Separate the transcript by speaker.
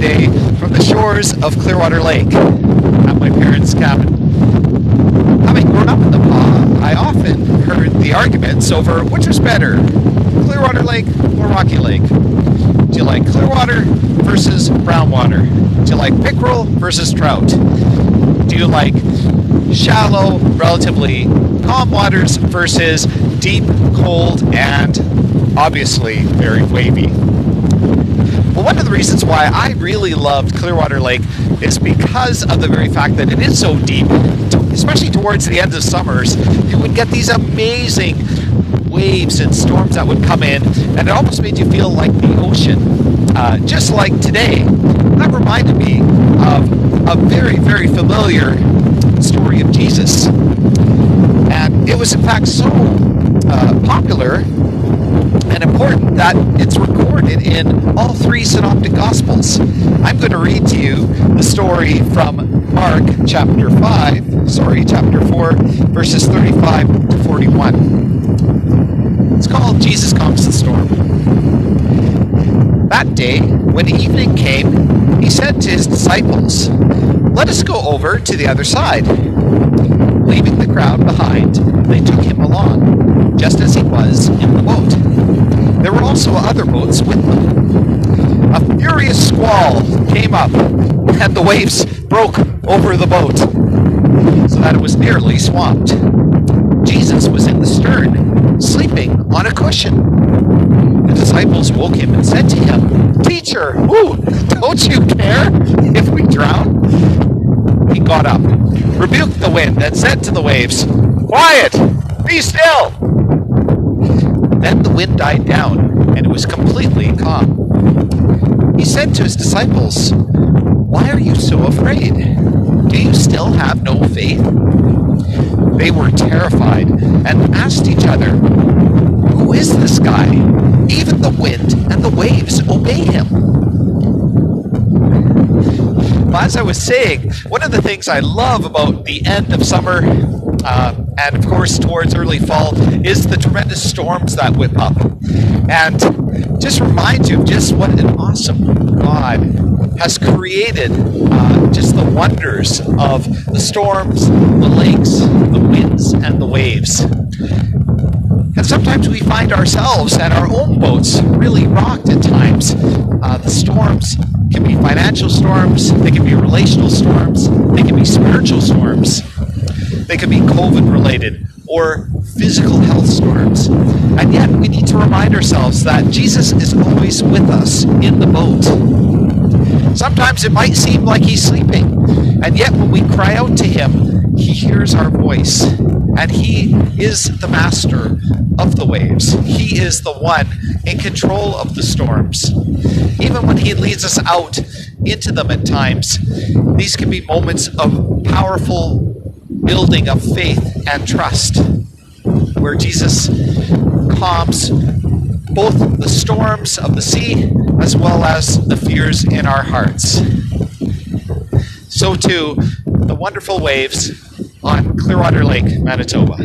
Speaker 1: today from the shores of Clearwater Lake at my parents' cabin. Having grown up in the Pas, I often heard the arguments over which was better, Clearwater Lake or Rocky Lake. Do you like Clearwater versus brown water? Do you like pickerel versus trout? Do you like shallow, relatively calm waters versus deep, cold, and obviously very wavy? Well, one of the reasons why I really loved Clearwater Lake is because of the very fact that it is so deep, especially towards the end of summers. You would get these amazing waves and storms that would come in, and it almost made you feel like the ocean, just like today. That reminded me of a very, very familiar story of Jesus. And it was in fact so popular and important that it's recorded in all three synoptic gospels. I'm going to read to you the story from Mark chapter 4, verses 35 to 41. It's called Jesus Calms the Storm. That day, when evening came, he said to his disciples, "Let us go over to the other side." Leaving the crowd behind, they took him along, just as he was in the boat. There were also other boats with them. A furious squall came up, and the waves broke over the boat, so that it was nearly swamped. Jesus was in the stern, sleeping on a cushion. The disciples woke him and said to him, "Teacher, don't you care if we drown?" He got up, rebuked the wind, and said to the waves, "Quiet! Be still!" Then the wind died down, and it was completely calm. He said to his disciples, "Why are you so afraid? Do you still have no faith?" They were terrified and asked each other, "Who is this guy? Even the wind and the waves obey him." As I was saying, one of the things I love about the end of summer and of course towards early fall is the tremendous storms that whip up. And just reminds you of just what an awesome God has created, just the wonders of the storms, the lakes, the winds, and the waves. And sometimes we find ourselves and our own boats really rocked at times. The storms can be financial storms, they can be relational storms, they can be spiritual storms, they can be COVID-related or physical health storms. And yet we need to remind ourselves that Jesus is always with us in the boat. Sometimes it might seem like he's sleeping, and yet when we cry out to him, he hears our voice, and he is the master of the waves. He is the one in control of the storms. Even when he leads us out into them at times, these can be moments of powerful building of faith and trust, where Jesus calms both the storms of the sea as well as the fears in our hearts. So too, the wonderful waves on Clearwater Lake, Manitoba.